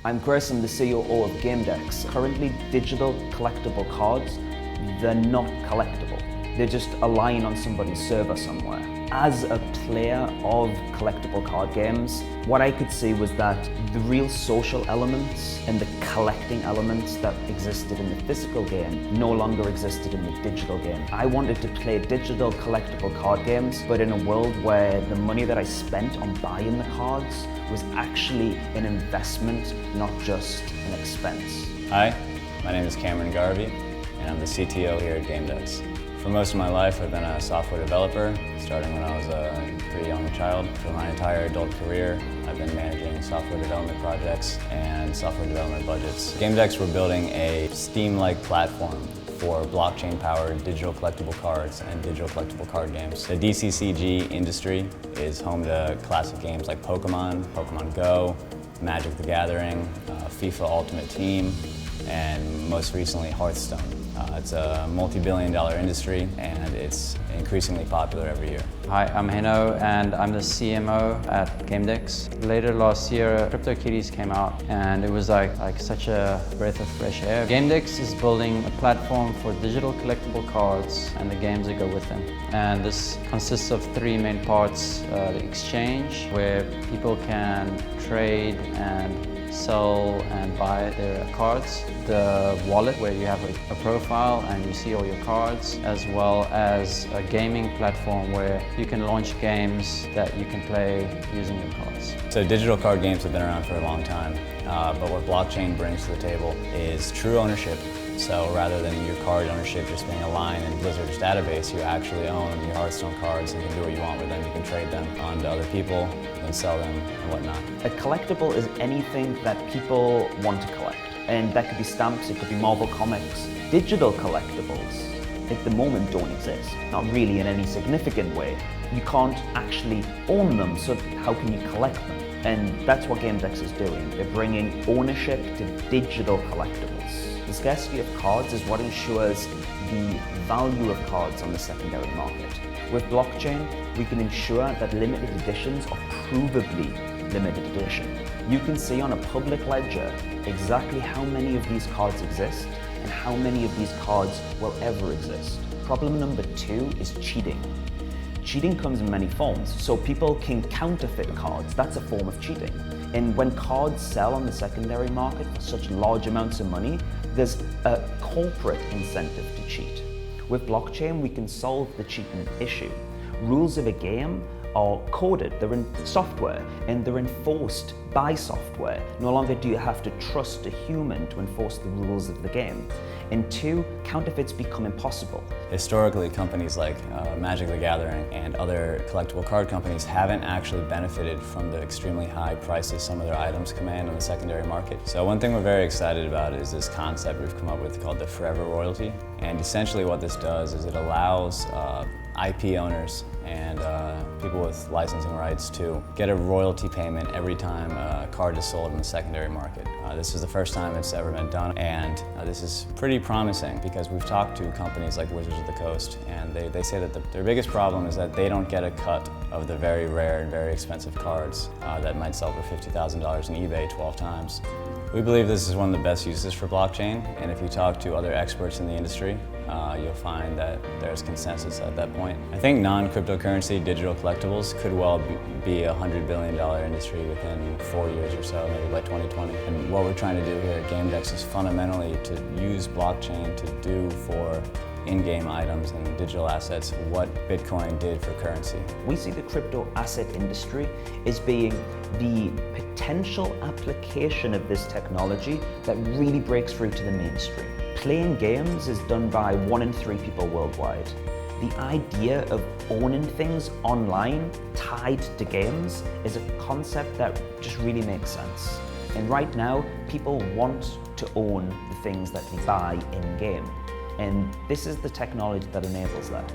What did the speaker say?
I'm Chris, I'm the CEO of Gamedex. Currently, digital collectible cards, they're not collectible. They're just a line on somebody's server somewhere. As a player of collectible card games, what I could see was that the real social elements and the collecting elements that existed in the physical game no longer existed in the digital game. I wanted to play digital collectible card games, but in a world where the money that I spent on buying the cards was actually an investment, not just an expense. Hi, my name is Cameron Garvey, and I'm the CTO here at Gamedex. For most of my life, I've been a software developer, starting when I was a pretty young child. For my entire adult career, I've been managing software development projects and software development budgets. Gamedex, we're building a Steam-like platform for blockchain-powered digital collectible cards and digital collectible card games. The DCCG industry is home to classic games like Pokemon, Pokemon Go, Magic the Gathering, FIFA Ultimate Team, and most recently Hearthstone. It's a multi-billion-dollar industry, and it's increasingly popular every year. Hi, I'm Heno, and I'm the CMO at Gamedex. Later last year, CryptoKitties came out, and it was like such a breath of fresh air. Gamedex is building a platform for digital collectible cards and the games that go with them. And this consists of three main parts: the exchange, where people can trade and sell and buy their cards, the wallet where you have a profile and you see all your cards, as well as a gaming platform where you can launch games that you can play using your cards. So digital card games have been around for a long time, but what blockchain brings to the table is true ownership. So rather than your card ownership just being a line in Blizzard's database, you actually own your Hearthstone cards and you can do what you want with them. You can trade them on to other people and sell them and whatnot. A collectible is anything that people want to collect. And that could be stamps, it could be Marvel comics. Digital collectibles at the moment don't exist, not really in any significant way. You can't actually own them, so how can you collect them? And that's what Gamedex is doing. They're bringing ownership to digital collectibles. The scarcity of cards is what ensures the value of cards on the secondary market. With blockchain, we can ensure that limited editions are provably limited edition. You can see on a public ledger exactly how many of these cards exist and how many of these cards will ever exist. Problem number 2 is cheating. Cheating comes in many forms, so people can counterfeit cards. That's a form of cheating. And when cards sell on the secondary market for such large amounts of money, there's a corporate incentive to cheat. With blockchain, we can solve the cheating issue. Rules of a game are coded, they're in software, and they're enforced by software. No longer do you have to trust a human to enforce the rules of the game. And 2, counterfeits become impossible. Historically, companies like Magic the Gathering and other collectible card companies haven't actually benefited from the extremely high prices some of their items command on the secondary market. So one thing we're very excited about is this concept we've come up with called the forever royalty. And essentially what this does is it allows IP owners and people with licensing rights to get a royalty payment every time a card is sold in the secondary market. This is the first time it's ever been done, and this is pretty promising because we've talked to companies like Wizards of the Coast, and they say that their biggest problem is that they don't get a cut of the very rare and very expensive cards that might sell for $50,000 on eBay 12 times. We believe this is one of the best uses for blockchain, and if you talk to other experts in the industry, you'll find that there's consensus at that point. I think non-cryptocurrency digital collectibles could well be a $100 billion industry within 4 years or so, maybe by 2020. And what we're trying to do here at Gamedex is fundamentally to use blockchain to do for in-game items and digital assets what Bitcoin did for currency. We see the crypto asset industry as being the potential application of this technology that really breaks through to the mainstream. Playing games is done by 1 in 3 people worldwide. The idea of owning things online tied to games is a concept that just really makes sense. And right now, people want to own the things that they buy in-game. And this is the technology that enables that.